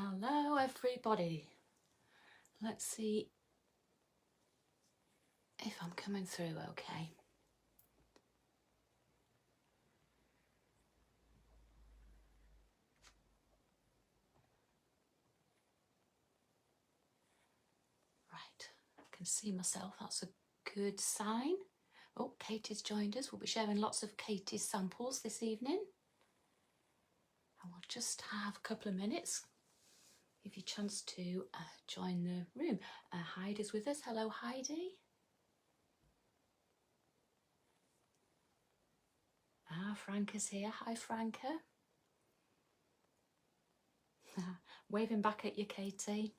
Hello everybody. Let's see if I'm coming through okay. Right, I can see myself, that's a good sign. Oh, Katy's joined us. We'll be sharing lots of Katy's samples this evening. And we'll just have a couple of minutes. Give you a chance to join the room. Heidi's with us. Hello, Heidi. Franca's here. Hi, Franca. Waving back at you, Katy.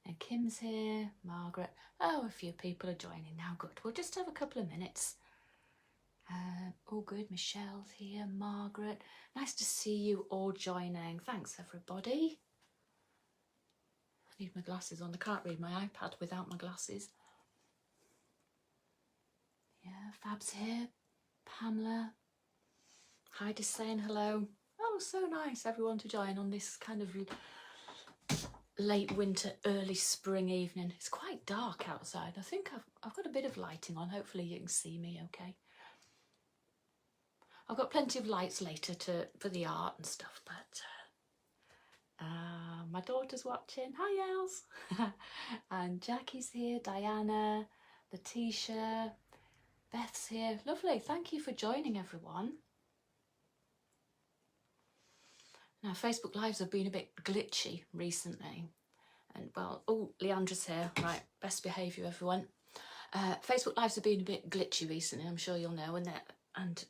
And Kim's here, Margaret. Oh, a few people are joining now. Good. We'll just have a couple of minutes. All good. Michelle's here, Margaret. Nice to see you all joining. Thanks, everybody. I need my glasses on. I can't read my iPad without my glasses. Yeah, Fab's here. Pamela. Heidi's saying hello. Oh, so nice, everyone to join on this kind of late winter, early spring evening. It's quite dark outside. I think I've got a bit of lighting on. Hopefully you can see me okay. I've got plenty of lights later for the art and stuff, but my daughter's watching. Hi, Els. And Jackie's here, Diana, Letitia, Beth's here. Lovely. Thank you for joining, everyone. Now, Facebook Lives have been a bit glitchy recently. And, well, oh, Leandra's here. Right, best behaviour, everyone. Facebook Lives have been a bit glitchy recently, I'm sure you'll know, and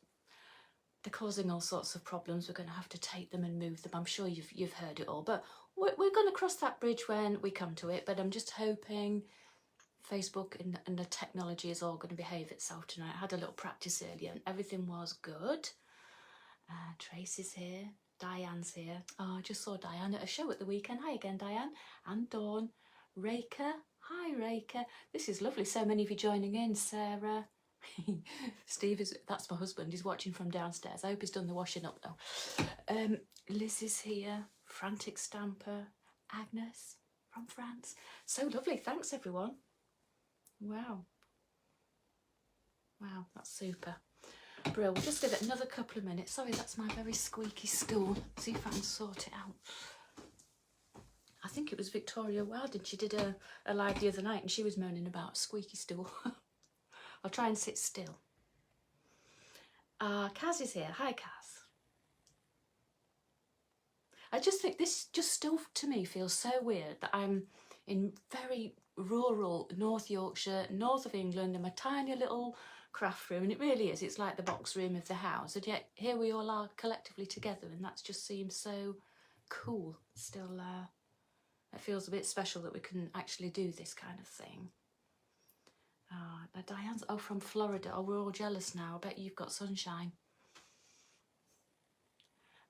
they're causing all sorts of problems. We're going to have to take them and move them. I'm sure you've heard it all, but we're going to cross that bridge when we come to it. But I'm just hoping Facebook and the technology is all going to behave itself tonight. I had a little practice earlier and everything was good. Tracy's here. Diane's here. Oh, I just saw Diane at a show at the weekend. Hi again, Diane. And Dawn. Reka. Hi, Reka. This is lovely. So many of you joining in. Sarah. Steve that's my husband. He's watching from downstairs. I hope he's done the washing up though. Liz is here. Frantic Stamper. Agnes from France. So lovely. Thanks, everyone. Wow. Wow, that's super. Brill, we'll just give it another couple of minutes. Sorry, that's my very squeaky stool. See if I can sort it out. I think it was Victoria Weldon. She did a live the other night and she was moaning about a squeaky stool. I'll try and sit still. Kaz is here. Hi, Kaz. I just think this just still to me feels so weird that I'm in very rural North Yorkshire, north of England, in my tiny little craft room, and it really is, it's like the box room of the house, and yet here we all are collectively together, and that just seems so cool. Still, it feels a bit special that we can actually do this kind of thing. Diane's from Florida. Oh, we're all jealous now. I bet you've got sunshine.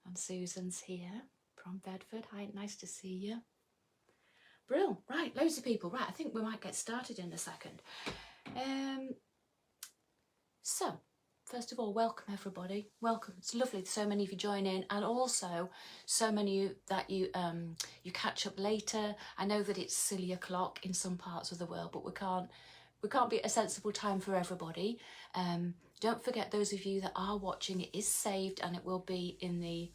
And Susan's here from Bedford. Hi, nice to see you. Brill. Right, loads of people. Right, I think we might get started in a second. So, first of all, welcome everybody. Welcome. It's lovely so many of you join in, and also so many that you catch up later. I know that it's silly o'clock in some parts of the world, but we can't be at a sensible time for everybody. Don't forget, those of you that are watching, it is saved and it will be in the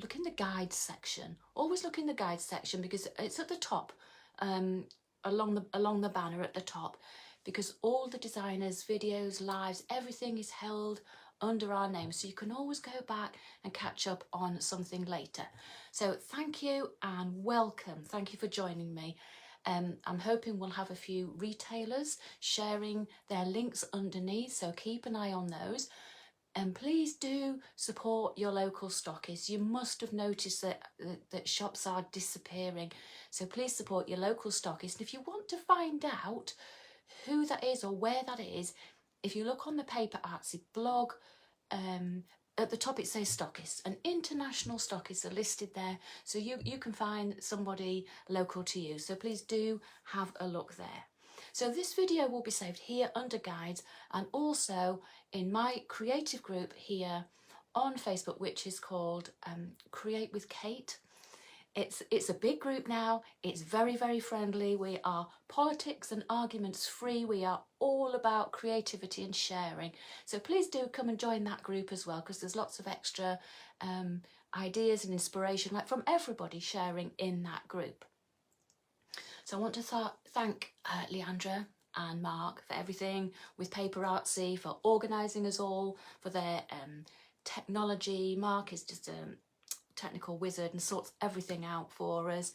look in the guides section. Always look in the guides section because it's at the top, along the banner at the top, because all the designers' videos, lives, everything is held under our name, so you can always go back and catch up on something later. So thank you and welcome. Thank you for joining me. I'm hoping we'll have a few retailers sharing their links underneath, so keep an eye on those. And please do support your local stockists. You must have noticed that shops are disappearing, so please support your local stockists. And if you want to find out who that is or where that is, if you look on the Paper ARtrsy blog, at the top it says stockists, and international stockists are listed there, so you can find somebody local to you. So please do have a look there. So this video will be saved here under guides, and also in my creative group here on Facebook, which is called Create with Kate. It's a big group now. It's very, very friendly. We are politics and arguments free. We are all about creativity and sharing. So please do come and join that group as well, because there's lots of extra ideas and inspiration, like from everybody sharing in that group. So I want to thank Leandra and Mark for everything with Paper ARtrsy, for organising us all, for their technology. Mark is just a technical wizard and sorts everything out for us.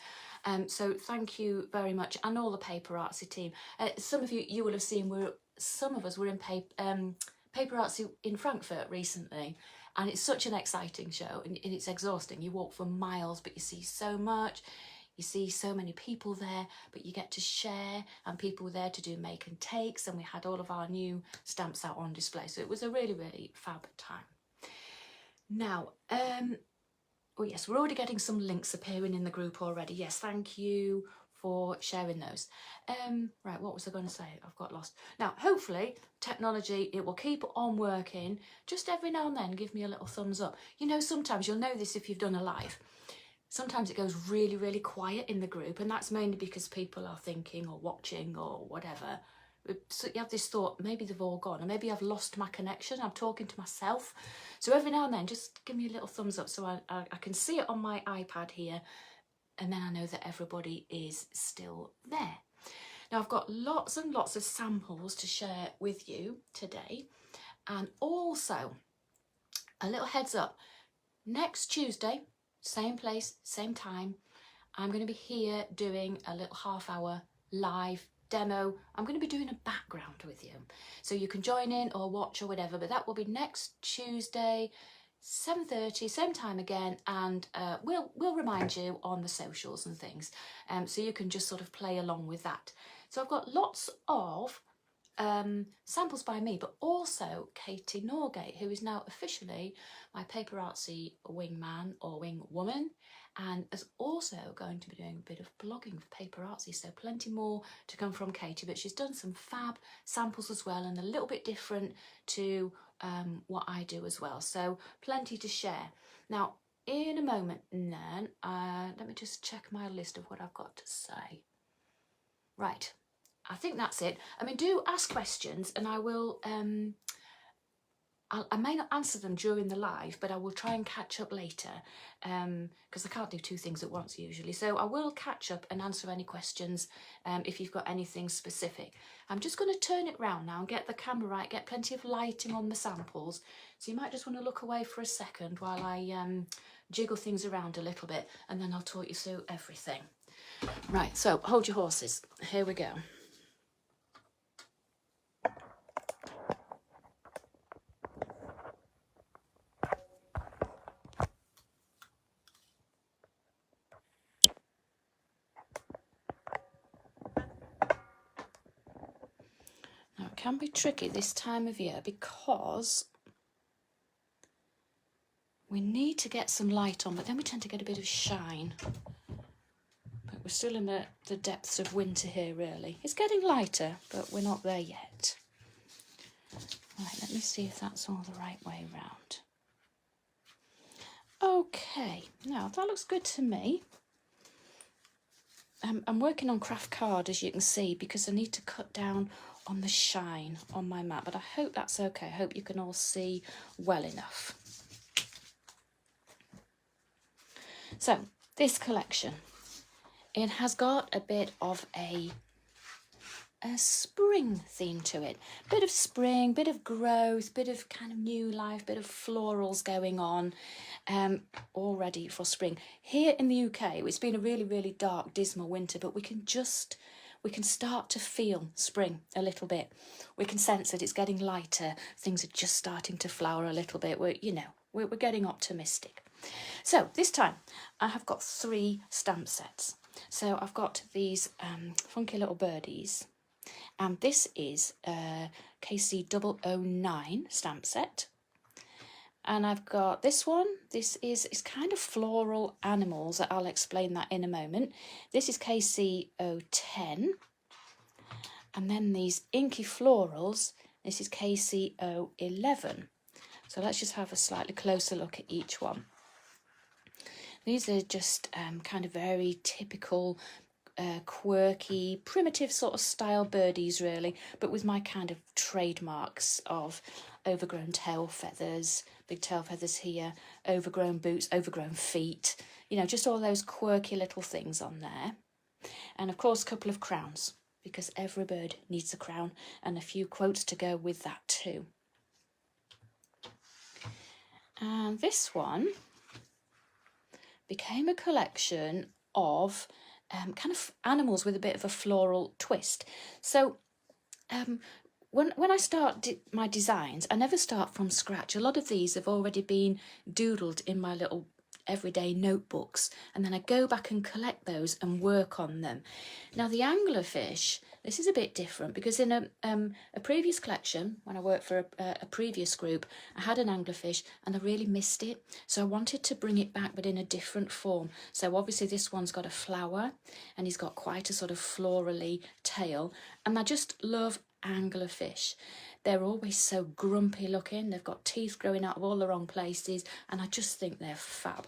So thank you very much, and all the Paper ARtrsy team. Some of you will have seen, some of us were in Paper ARtrsy in Frankfurt recently, and it's such an exciting show, and it's exhausting. You walk for miles, but you see so much. You see so many people there, but you get to share, and people were there to do make and takes, and we had all of our new stamps out on display. So it was a really, really fab time. Now, oh yes, we're already getting some links appearing in the group already. Yes, thank you for sharing those. Right, what was I going to say? I've got lost. Now, hopefully, technology, it will keep on working. Just every now and then, give me a little thumbs up. You know, sometimes you'll know this if you've done a live. Sometimes it goes really, really quiet in the group, and that's mainly because people are thinking or watching or whatever. So you have this thought, maybe they've all gone, or maybe I've lost my connection, I'm talking to myself. So every now and then, just give me a little thumbs up so I can see it on my iPad here, and then I know that everybody is still there. Now, I've got lots and lots of samples to share with you today, and also a little heads up, next Tuesday, same place, same time, I'm going to be here doing a little half-hour live demo. I'm going to be doing a background with you, so you can join in or watch or whatever, but that will be next Tuesday, 7:30, same time again, and we'll remind you on the socials and things, so you can just sort of play along with that. So I've got lots of samples by me, but also Katy Norgate, who is now officially my Paper ARtrsy wingman or wingwoman, and is also going to be doing a bit of blogging for Paper ARtrsy, so plenty more to come from Katy, but she's done some fab samples as well, and a little bit different to what I do as well, so plenty to share. Now, in a moment then, let me just check my list of what I've got to say. Right, I think that's it. I mean, do ask questions, and I will, I may not answer them during the live, but I will try and catch up later, because I can't do two things at once usually. So I will catch up and answer any questions if you've got anything specific. I'm just going to turn it round now and get the camera right, get plenty of lighting on the samples. So you might just want to look away for a second while I jiggle things around a little bit, and then I'll talk you through everything. Right, so hold your horses. Here we go. Now, it can be tricky this time of year because we need to get some light on, but then we tend to get a bit of shine. But we're still in the depths of winter here, really. It's getting lighter, but we're not there yet. Right, let me see if that's all the right way round. Okay, now that looks good to me. I'm working on craft card, as you can see, because I need to cut down on the shine on my mat, but I hope that's okay. I hope you can all see well enough. So, this collection, it has got a bit of a spring theme to it. Bit of spring, bit of growth, bit of kind of new life, bit of florals going on, all ready for spring. Here in the UK, it's been a really, really dark, dismal winter, but we can start to feel spring a little bit. We can sense that it's getting lighter. Things are just starting to flower a little bit. We're getting optimistic. So this time I have got 3 stamp sets. So I've got these funky little birdies, and this is a KC009 stamp set. And I've got this one. This is kind of floral animals. I'll explain that in a moment. This is KC010. And then these inky florals, this is KC011. So let's just have a slightly closer look at each one. These are just kind of very typical, quirky, primitive sort of style birdies really, but with my kind of trademarks of overgrown tail feathers, big tail feathers here, overgrown boots, overgrown feet, you know, just all those quirky little things on there. And of course, a couple of crowns, because every bird needs a crown, and a few quotes to go with that too. And this one became a collection of kind of animals with a bit of a floral twist. So when I start my designs, I never start from scratch. A lot of these have already been doodled in my little everyday notebooks, and then I go back and collect those and work on them. Now the anglerfish, this is a bit different, because in a previous collection, when I worked for a previous group, I had an anglerfish and I really missed it, so I wanted to bring it back but in a different form. So obviously this one's got a flower and he's got quite a sort of florally tail, and I just love anglerfish. They're always so grumpy looking, they've got teeth growing out of all the wrong places, and I just think they're fab.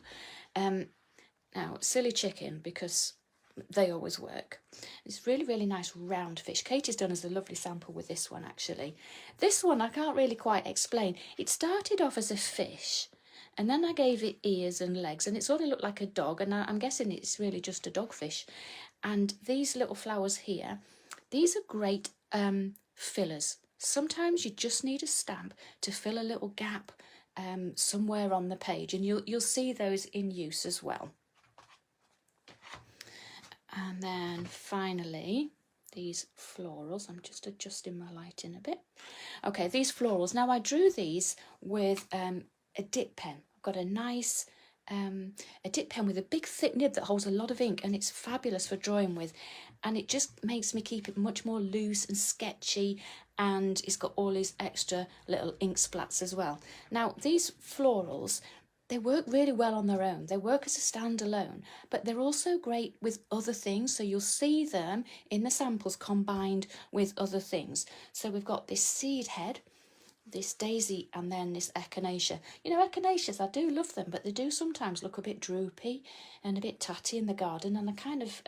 Now, silly chicken, because they always work. It's really, really nice round fish. Katie's done us a lovely sample with this one, actually. This one I can't really quite explain. It started off as a fish, and then I gave it ears and legs, and it sort of looked like a dog, and I'm guessing it's really just a dogfish. And these little flowers here, these are great fillers. Sometimes you just need a stamp to fill a little gap somewhere on the page, and you'll see those in use as well. And then finally, these florals. I'm just adjusting my lighting a bit. Okay, these florals. Now I drew these with a dip pen. I've got a nice a dip pen with a big thick nib that holds a lot of ink, and it's fabulous for drawing with, and it just makes me keep it much more loose and sketchy, and it's got all these extra little ink splats as well. Now these florals, they work really well on their own. They work as a standalone, but they're also great with other things, so you'll see them in the samples combined with other things. So we've got this seed head, this daisy, and then this echinacea. You know, echinaceas, I do love them, but they do sometimes look a bit droopy and a bit tatty in the garden, and I kind of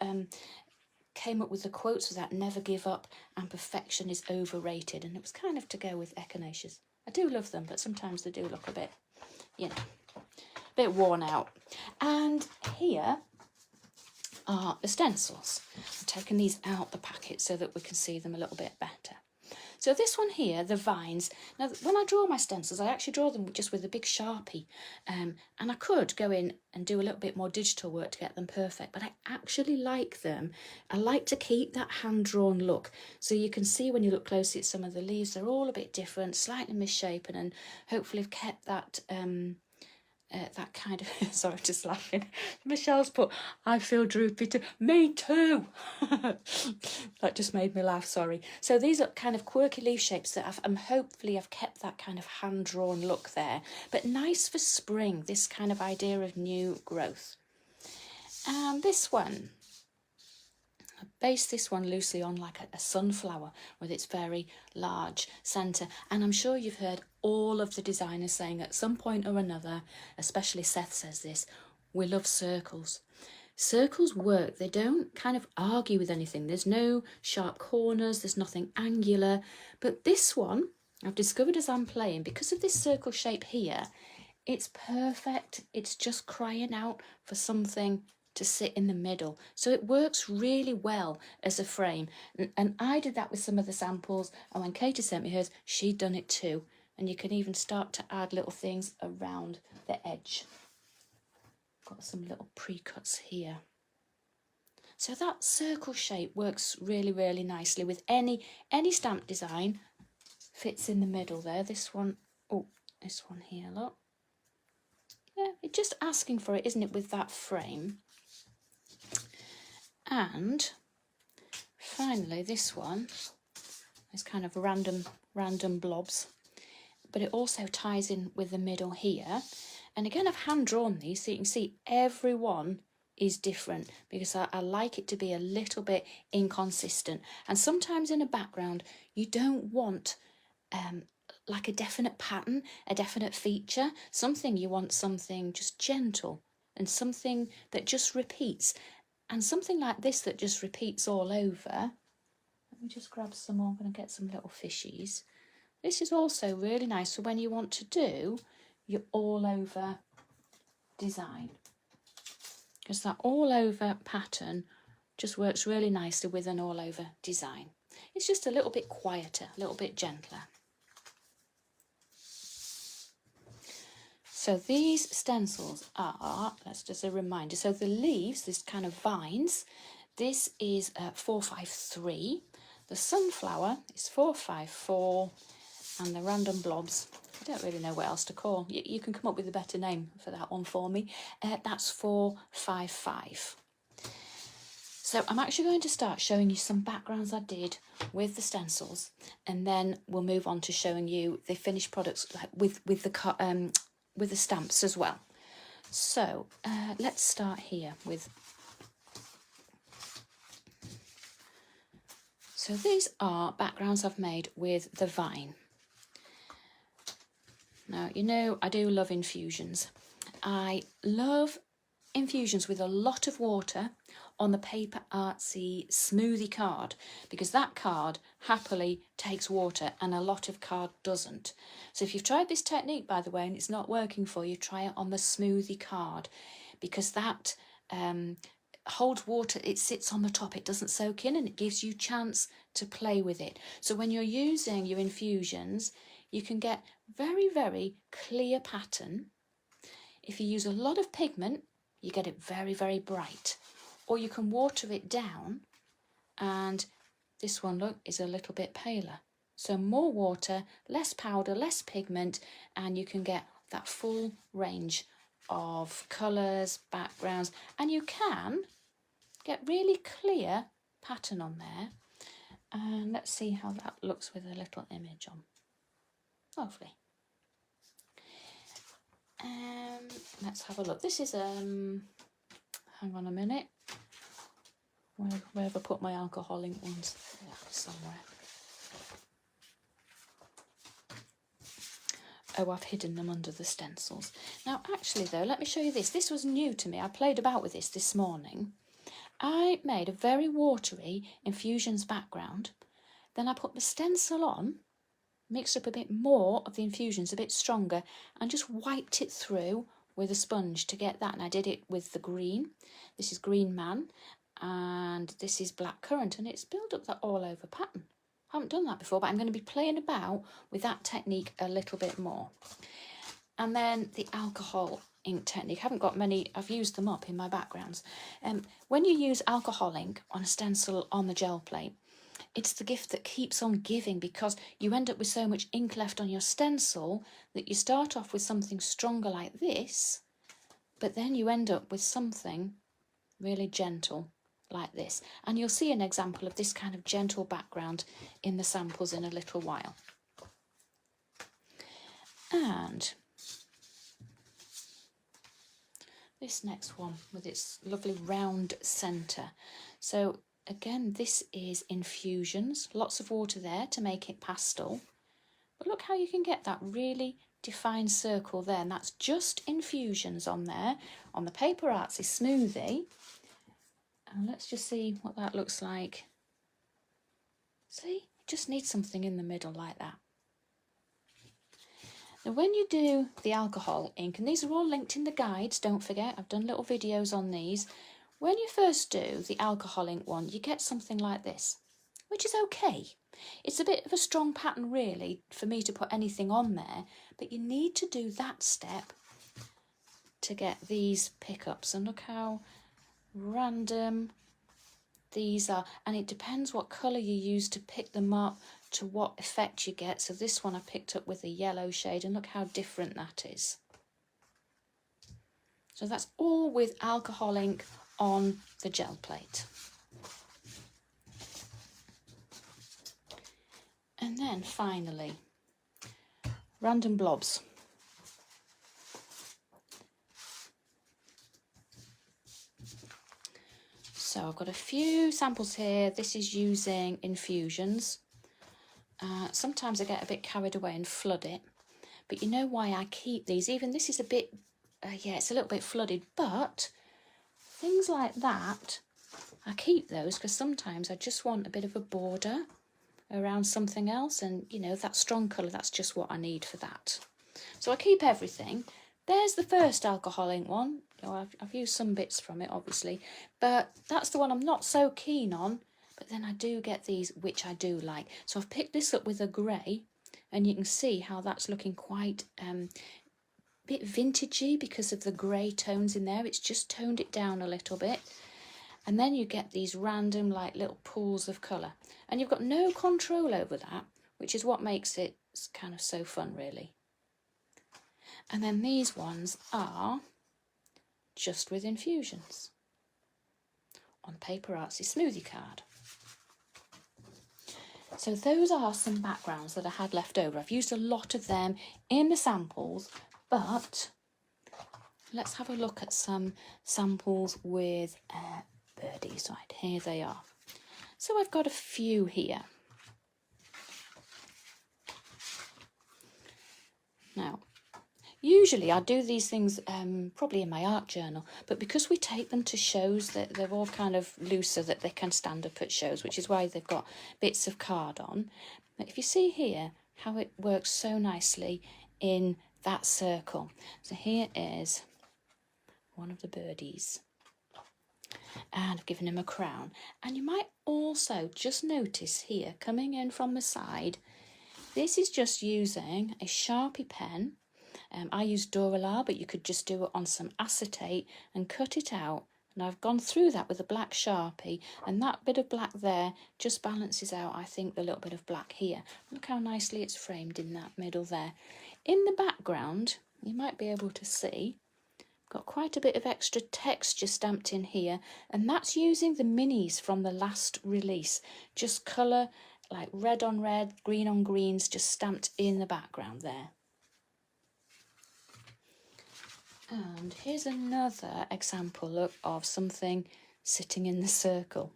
came up with the quotes for that: never give up and perfection is overrated, and it was kind of to go with echinaceas. I do love them, but sometimes they do look a bit, you know, a bit worn out. And here are the stencils. I've taken these out the packet so that we can see them a little bit better. So this one here, the vines. Now, when I draw my stencils, I actually draw them just with a big Sharpie. And I could go in and do a little bit more digital work to get them perfect, but I actually like them. I like to keep that hand-drawn look. So you can see when you look closely at some of the leaves, they're all a bit different, slightly misshapen, and hopefully have kept that that kind of, sorry, just laughing. Michelle's put, I feel droopy too. Me too. That just made me laugh, sorry. So these are kind of quirky leaf shapes that hopefully I've kept that kind of hand-drawn look there, but nice for spring, this kind of idea of new growth. And this one, I based this one loosely on like a sunflower with its very large centre, and I'm sure you've heard all of the designers saying at some point or another, especially Seth says this, we love circles. Circles work, they don't kind of argue with anything, there's no sharp corners, there's nothing angular, but this one I've discovered as I'm playing, because of this circle shape here, it's perfect, it's just crying out for something to sit in the middle, so it works really well as a frame. And I did that with some of the samples, and when Katie sent me hers, she'd done it too, and you can even start to add little things around the edge. Got some little pre-cuts here, so that circle shape works really, really nicely with any stamp design. Fits in the middle there. This one, oh, this one here, look. Yeah, it's just asking for it, isn't it, with that frame. And finally, this one is kind of random blobs, but it also ties in with the middle here. And again, I've hand drawn these, so you can see every one is different, because I like it to be a little bit inconsistent. And sometimes in a background, you don't want like a definite pattern, a definite feature, you want something just gentle and something that just repeats. And something like this that just repeats all over. Let me just grab some more. I'm going to get some little fishies. This is also really nice for when you want to do your all over design, because that all over pattern just works really nicely with an all over design. It's just a little bit quieter, a little bit gentler. So these stencils are, that's just a reminder, so the leaves, this kind of vines, this is 453, the sunflower is 454, and the random blobs, I don't really know what else to call, you can come up with a better name for that one for me, that's 455. So I'm actually going to start showing you some backgrounds I did with the stencils, and then we'll move on to showing you the finished products with the stamps as well. So let's start here with, so these are backgrounds I've made with the vine. Now, you know, I do love infusions. I love infusions with a lot of water on the Paper ARtrsy smoothie card, because that card happily takes water and a lot of card doesn't. So if you've tried this technique, by the way, and it's not working for you, try it on the smoothie card, because that holds water, it sits on the top, it doesn't soak in, and it gives you chance to play with it. So when you're using your infusions, you can get very, very clear pattern. If you use a lot of pigment, you get it very, very bright. Or you can water it down, and this one, look, is a little bit paler. So more water, less powder, less pigment, and you can get that full range of colours, backgrounds, and you can get really clear pattern on there. And let's see how that looks with a little image on. Lovely. Let's have a look. This is hang on a minute. Where have I put my alcohol ink ones? Yeah, somewhere. Oh, I've hidden them under the stencils. Now, actually, though, let me show you this. This was new to me. I played about with this morning. I made a very watery infusions background. Then I put the stencil on, mixed up a bit more of the infusions, a bit stronger, and just wiped it through with a sponge to get that. And I did it with the green. This is Green Man, and this is Black Currant, and it's built up that all over pattern. I haven't done that before, but I'm going to be playing about with that technique a little bit more. And then the alcohol ink technique. I haven't got many, I've used them up in my backgrounds. When you use alcohol ink on a stencil on the gel plate, it's the gift that keeps on giving, because you end up with so much ink left on your stencil that you start off with something stronger like this, but then you end up with something really gentle like this. And you'll see an example of this kind of gentle background in the samples in a little while. And this next one with its lovely round centre. So again, this is infusions, lots of water there to make it pastel. But look how you can get that really defined circle there, and that's just infusions on there, on the Paper ARtrsy smoothie. And let's just see what that looks like. See, it just needs something in the middle like that. Now when you do the alcohol ink, and these are all linked in the guides, don't forget, I've done little videos on these. When you first do the alcohol ink one, you get something like this, which is okay. It's a bit of a strong pattern really for me to put anything on there, but you need to do that step to get these pickups. And look how random these are, and it depends what colour you use to pick them up to what effect you get. So this one I picked up with a yellow shade, and look how different that is. So that's all with alcohol ink on the gel plate. And then finally, random blobs. So I've got a few samples here. This is using infusions. Sometimes I get a bit carried away and flood it, but you know why I keep these. Even this is a bit yeah, it's a little bit flooded, but things like that, I keep those because sometimes I just want a bit of a border around something else, and you know, that strong colour, that's just what I need for that. So I keep everything. There's the first alcohol ink one. You know, I've used some bits from it, obviously, but that's the one I'm not so keen on. But then I do get these, which I do like. So I've picked this up with a grey, and you can see how that's looking quite bit vintagey because of the grey tones in there. It's just toned it down a little bit. And then you get these random like little pools of colour. And you've got no control over that, which is what makes it kind of so fun, really. And then these ones are just with infusions on Paper ARtrsy smoothie card. So those are some backgrounds that I had left over. I've used a lot of them in the samples, but let's have a look at some samples with birdies. Right, here they are. So I've got a few here. Now, usually I do these things probably in my art journal, but because we take them to shows, that they're all kind of looser, that they can stand up at shows, which is why they've got bits of card on. But if you see here how it works so nicely in that circle. So here is one of the birdies, and I've given him a crown. And you might also just notice here, coming in from the side, this is just using a Sharpie pen. I use Duralar, but you could just do it on some acetate and cut it out. And I've gone through that with a black Sharpie, and that bit of black there just balances out, I think, the little bit of black here. Look how nicely it's framed in that middle there. In the background, you might be able to see, got quite a bit of extra texture stamped in here, and that's using the minis from the last release. Just colour, like red on red, green on greens, just stamped in the background there. And here's another example of something sitting in the circle.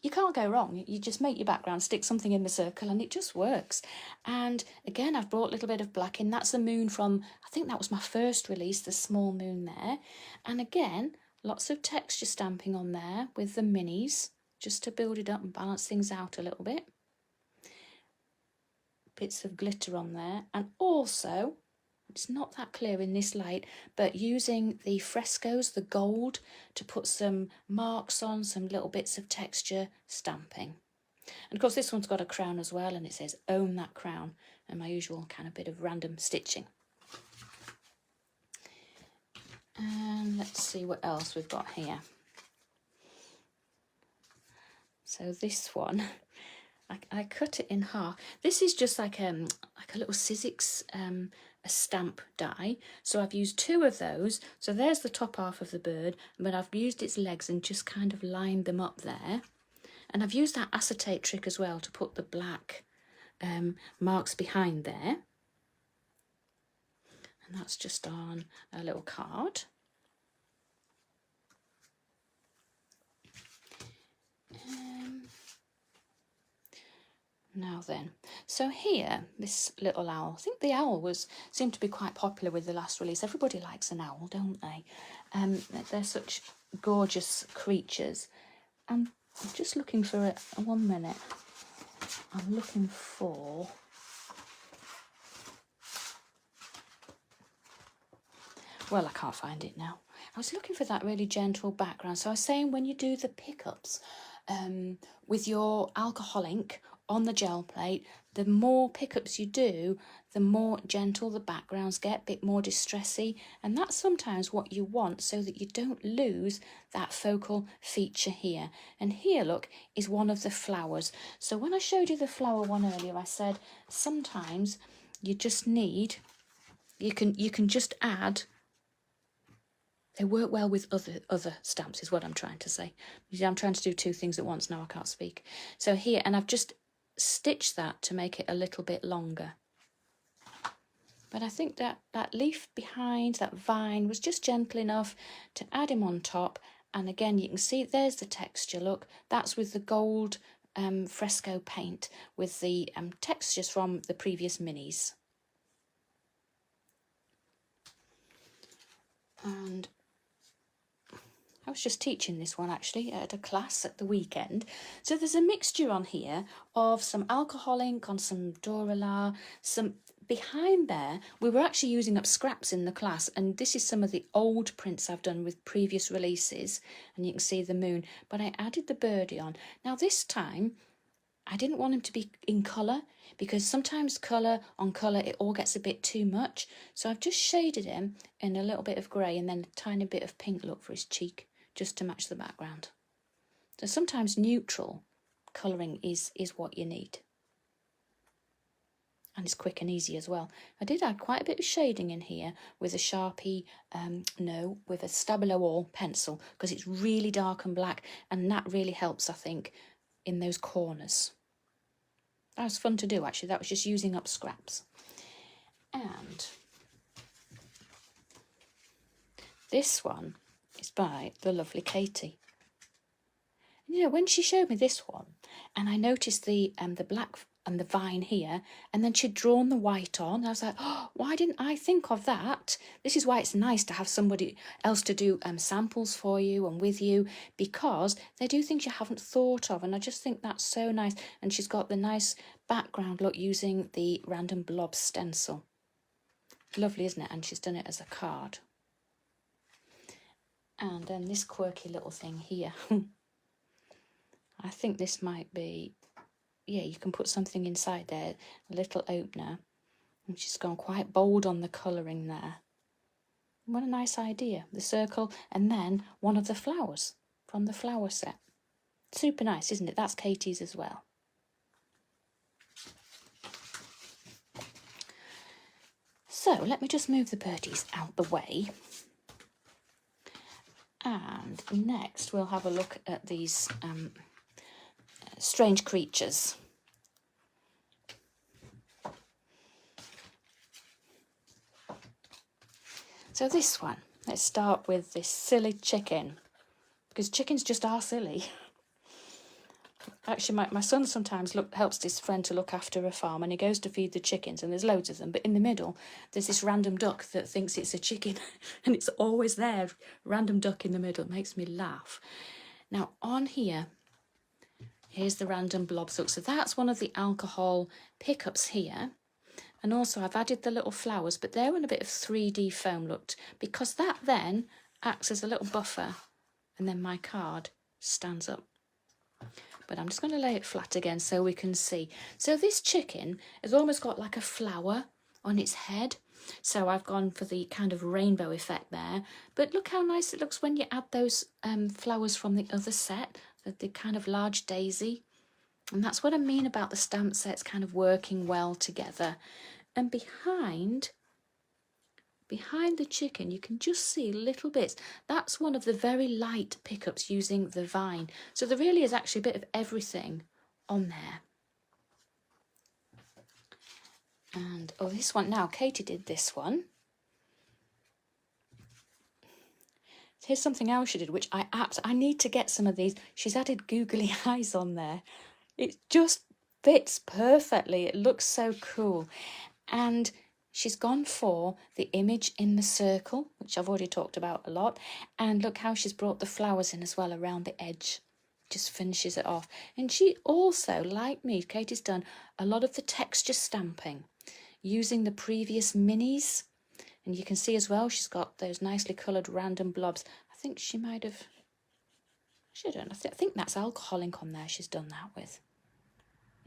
You can't go wrong. You just make your background, stick something in the circle, and it just works. And again, I've brought a little bit of black in. That's the moon from, I think that was my first release, the small moon there. And again, lots of texture stamping on there with the minis, just to build it up and balance things out a little bit. Bits of glitter on there. And also, it's not that clear in this light, but using the frescoes, the gold, to put some marks on, some little bits of texture stamping. And of course this one's got a crown as well, and it says own that crown, and my usual kind of bit of random stitching. And let's see what else we've got here. So this one, I cut it in half. This is just like a little Sizzix a stamp die. So I've used two of those. So there's the top half of the bird, but I've used its legs and just kind of lined them up there. And I've used that acetate trick as well to put the black marks behind there. And that's just on a little card. Now then, so here, this little owl, I think the owl seemed to be quite popular with the last release. Everybody likes an owl, don't they? They're such gorgeous creatures. I'm just looking for it. 1 minute. I'm looking for... Well, I can't find it now. I was looking for that really gentle background. So I was saying, when you do the pickups with your alcohol ink on the gel plate, the more pickups you do, the more gentle the backgrounds get, a bit more distressy, and that's sometimes what you want so that you don't lose that focal feature here. And here, look, is one of the flowers. So when I showed you the flower one earlier, I said sometimes you just need, you can just add. They work well with other stamps is what I'm trying to say. I'm trying to do two things at once now, I can't speak. So here, and I've just stitched that to make it a little bit longer. But I think that leaf behind, that vine, was just gentle enough to add him on top. And again, you can see there's the texture, look. That's with the gold fresco paint with the textures from the previous minis. was just teaching this one actually at a class at the weekend. So there's a mixture on here of some alcohol ink on some Duralar, some behind there. We were actually using up scraps in the class, and this is some of the old prints I've done with previous releases, and you can see the moon, but I added the birdie on. Now this time I didn't want him to be in colour, because sometimes colour on colour it all gets a bit too much. So I've just shaded him in a little bit of grey and then a tiny bit of pink look for his cheek, just to match the background. So sometimes neutral colouring is what you need. And it's quick and easy as well. I did add quite a bit of shading in here with a Sharpie, with a Stabilo All pencil, because it's really dark and black, and that really helps, I think, in those corners. That was fun to do actually, that was just using up scraps. And this one is by the lovely Katy. You know, when she showed me this one, and I noticed the black and the vine here, and then she'd drawn the white on, I was like, oh, why didn't I think of that? This is why it's nice to have somebody else to do samples for you and with you, because they do things you haven't thought of, and I just think that's so nice. And she's got the nice background look using the random blob stencil. Lovely, isn't it? And she's done it as a card. And then this quirky little thing here. I think this might be, yeah, you can put something inside there, a little opener. And she's gone quite bold on the colouring there. What a nice idea. The circle and then one of the flowers from the flower set. Super nice, isn't it? That's Katy's as well. So let me just move the birdies out the way. And next we'll have a look at these strange creatures. So this one, let's start with this silly chicken, because chickens just are silly. Actually, my son sometimes helps his friend to look after a farm, and he goes to feed the chickens, and there's loads of them, but in the middle there's this random duck that thinks it's a chicken and it's always there, random duck in the middle. It makes me laugh. Now on here, here's the random blobs look. So that's one of the alcohol pickups here. And also I've added the little flowers, but they're in a bit of 3D foam looked, because that then acts as a little buffer, and then my card stands up. But I'm just going to lay it flat again so we can see. So this chicken has almost got like a flower on its head. So I've gone for the kind of rainbow effect there. But look how nice it looks when you add those flowers from the other set, the kind of large daisy. And that's what I mean about the stamp sets kind of working well together. And behind the chicken, you can just see little bits. That's one of the very light pickups using the vine. So there really is actually a bit of everything on there. And, oh, this one, now Katy did this one. Here's something else she did, which I need to get some of these. She's added googly eyes on there. It just fits perfectly. It looks so cool. And she's gone for the image in the circle, which I've already talked about a lot. And look how she's brought the flowers in as well around the edge. Just finishes it off. And she also, like me, Katy's done a lot of the texture stamping using the previous minis. And you can see as well, she's got those nicely coloured random blobs. I think she might have, I think that's alcohol ink on there she's done that with.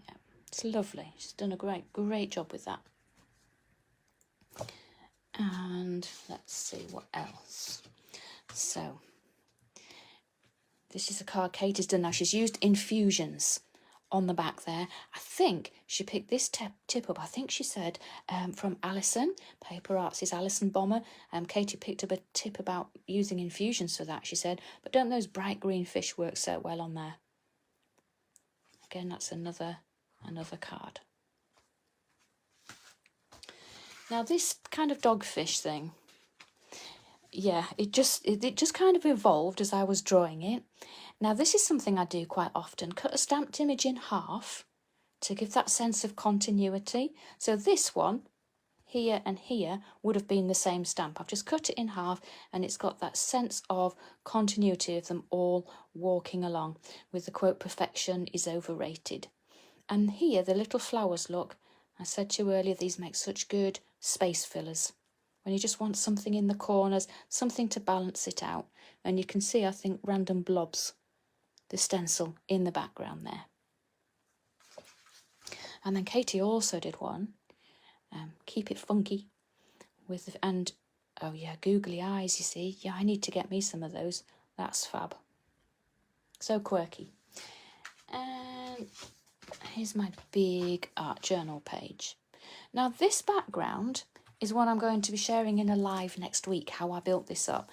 Yeah, it's lovely. She's done a great job with that. And let's see what else. So this is a card Katy's done now. She's used infusions on the back there. I think she picked this tip up. I think she said from Alison, Paper ARtrsy Alison Bomber. Katy picked up a tip about using infusions for that, she said. But don't those bright green fish work so well on there? Again, that's another card. Now this kind of dogfish thing, yeah, it just kind of evolved as I was drawing it. Now this is something I do quite often, cut a stamped image in half to give that sense of continuity. So this one here and here would have been the same stamp. I've just cut it in half, and it's got that sense of continuity of them all walking along with the quote, "Perfection is overrated." And here the little flowers, look, I said to you earlier, these make such good space fillers. When you just want something in the corners, something to balance it out. And you can see, I think, random blobs, the stencil in the background there. And then Katy also did one, keep it funky, with and oh yeah, googly eyes, you see. Yeah, I need to get me some of those. That's fab. So quirky. And here's my big art journal page. Now this background is one I'm going to be sharing in a live next week, how I built this up.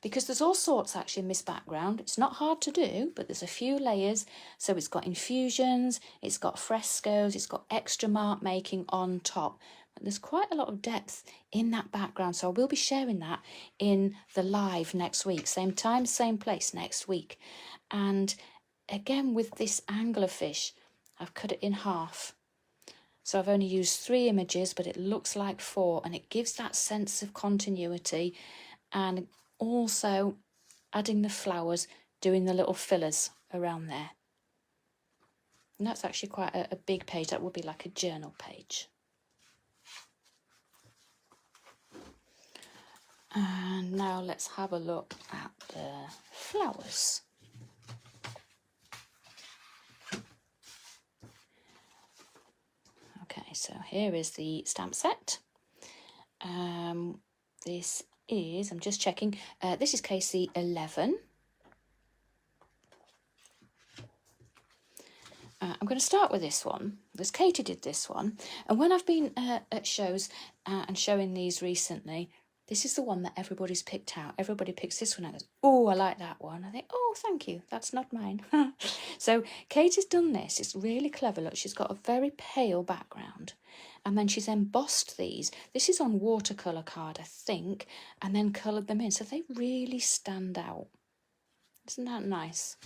Because there's all sorts actually in this background. It's not hard to do, but there's a few layers. So it's got infusions, it's got frescoes, it's got extra mark making on top. But there's quite a lot of depth in that background. So I will be sharing that in the live next week. Same time, same place next week. And again, with this anglerfish, I've cut it in half. So I've only used 3 images, but it looks like 4, and it gives that sense of continuity, and also adding the flowers, doing the little fillers around there. And that's actually quite a big page. That would be like a journal page. And now let's have a look at the flowers. Okay, so here is the stamp set. This is, I'm just checking, this is KC 11. I'm going to start with this one, because Katy did this one. And when I've been at shows and showing these recently, this is the one that everybody's picked out. Everybody picks this one out and goes, "Oh, I like that one." I think, "Oh, thank you. That's not mine." So Katy's done this. It's really clever. Look, she's got a very pale background. And then she's embossed these. This is on watercolour card, I think, and then coloured them in. So they really stand out. Isn't that nice?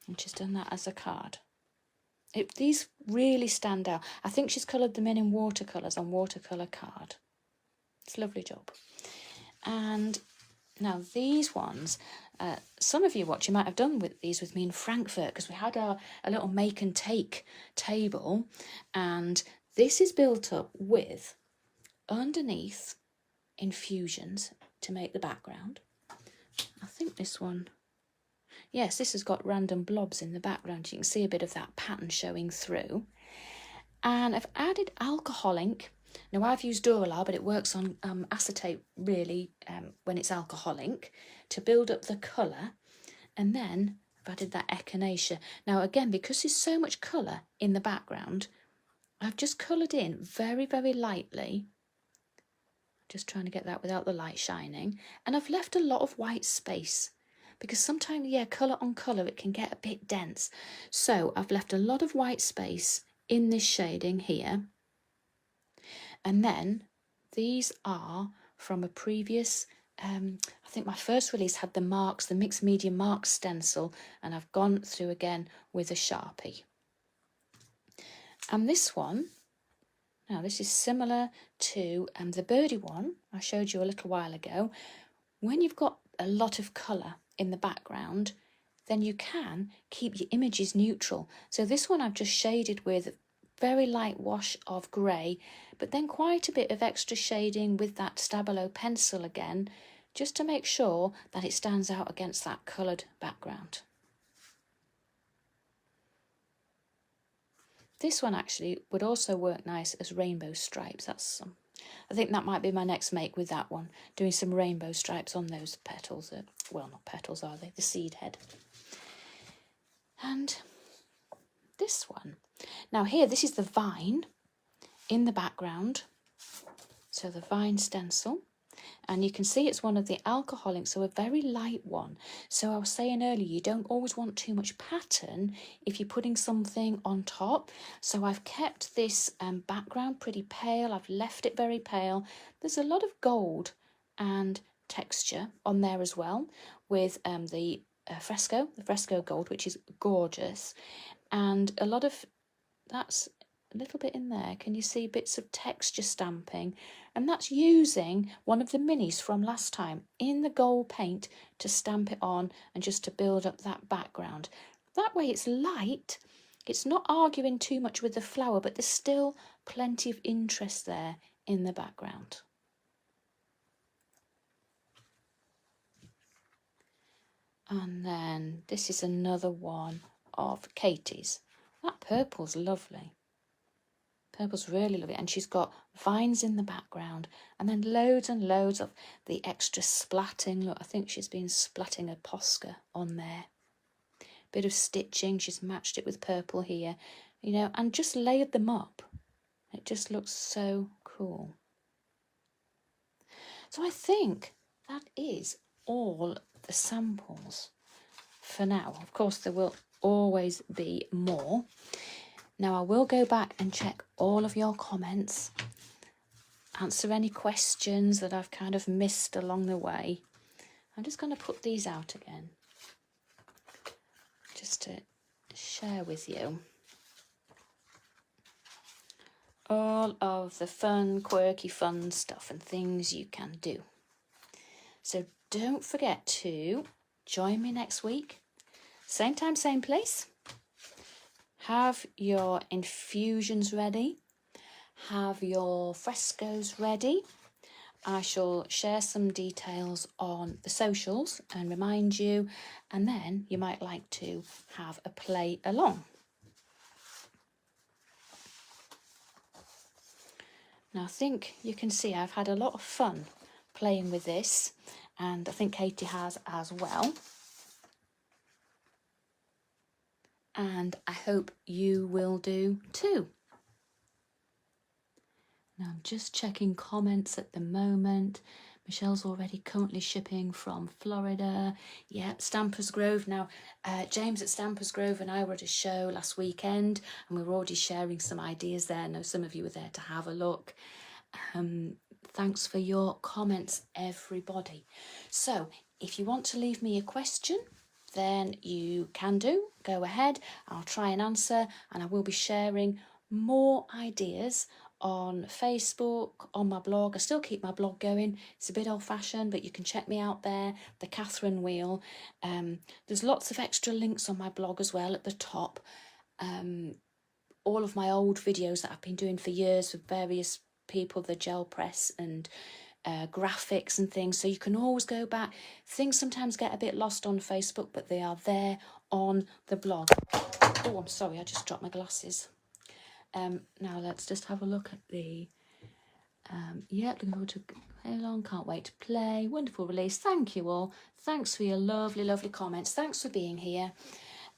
And she's done that as a card. These really stand out. I think she's coloured them in watercolours on watercolour card. It's a lovely job. And now these ones, some of you watching might have done these with me in Frankfurt, because we had a little make and take table, and this is built up with, underneath, infusions to make the background. I think this one, yes, this has got random blobs in the background. You can see a bit of that pattern showing through. And I've added alcohol ink. Now I've used Duralar, but it works on acetate really when it's alcohol ink to build up the colour. And then I've added that echinacea. Now again, because there's so much colour in the background, I've just coloured in very, very lightly. Just trying to get that without the light shining. And I've left a lot of white space, because sometimes, yeah, colour on colour, it can get a bit dense. So I've left a lot of white space in this shading here. And then these are from a previous, I think my first release had the marks, the mixed media marks stencil, and I've gone through again with a Sharpie. And this one, now this is similar to the birdie one I showed you a little while ago. When you've got a lot of colour in the background, then you can keep your images neutral. So this one I've just shaded with very light wash of grey, but then quite a bit of extra shading with that Stabilo pencil again, just to make sure that it stands out against that coloured background. This one actually would also work nice as rainbow stripes. I think that might be my next make with that one, doing some rainbow stripes on those petals. Well, not petals, are they? The seed head. And this one. Now here, this is the vine in the background. So the vine stencil. And you can see it's one of the alcohol inks, so a very light one. So I was saying earlier, you don't always want too much pattern if you're putting something on top. So I've kept this background pretty pale. I've left it very pale. There's a lot of gold and texture on there as well, with the fresco gold, which is gorgeous. And a lot of that's a little bit in there. Can you see bits of texture stamping? And that's using one of the minis from last time in the gold paint to stamp it on and just to build up that background. That way it's light, it's not arguing too much with the flower, but there's still plenty of interest there in the background. And then this is another one of Katy's. That purple's lovely. Purple's really lovely, and she's got vines in the background and then loads and loads of the extra splatting. Look, I think she's been splatting a Posca on there. Bit of stitching, she's matched it with purple here, you know, and just layered them up. It just looks so cool. So I think that is all the samples for now. Of course, there will always be more. Now, I will go back and check all of your comments, answer any questions that I've kind of missed along the way. I'm just going to put these out again, just to share with you all of the fun, quirky, fun stuff and things you can do. So don't forget to join me next week. Same time, same place. Have your infusions ready. Have your frescoes ready. I shall share some details on the socials and remind you, and then you might like to have a play along. Now I think you can see I've had a lot of fun playing with this, and I think Katy has as well. And I hope you will do too. Now I'm just checking comments at the moment. Michelle's already currently shipping from Florida. Yeah, Stampers Grove. Now, James at Stampers Grove and I were at a show last weekend, and we were already sharing some ideas there. I know some of you were there to have a look. Thanks for your comments, everybody. So, if you want to leave me a question, then you can do. Go ahead. I'll try and answer, and I will be sharing more ideas on Facebook, on my blog. I still keep my blog going. It's a bit old-fashioned, but you can check me out there, the Catherine Wheel. There's lots of extra links on my blog as well at the top. All of my old videos that I've been doing for years with various people, the gel press and graphics and things, so you can always go back. Things sometimes get a bit lost on Facebook, but they are there on the blog. Oh, I'm sorry, I just dropped my glasses. Now let's just have a look at the yeah, looking forward to play along, can't wait to play. Wonderful release. Thank you all. Thanks for your lovely comments. Thanks for being here.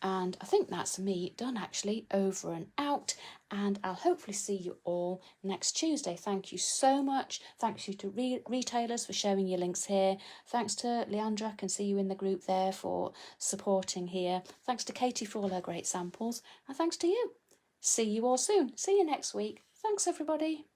And I think that's me done, actually, over and out. And I'll hopefully see you all next Tuesday. Thank you so much. Thanks you to retailers for sharing your links here. Thanks to Leandra, I can see you in the group there, for supporting here. Thanks to Katy for all her great samples. And thanks to you. See you all soon. See you next week. Thanks, everybody.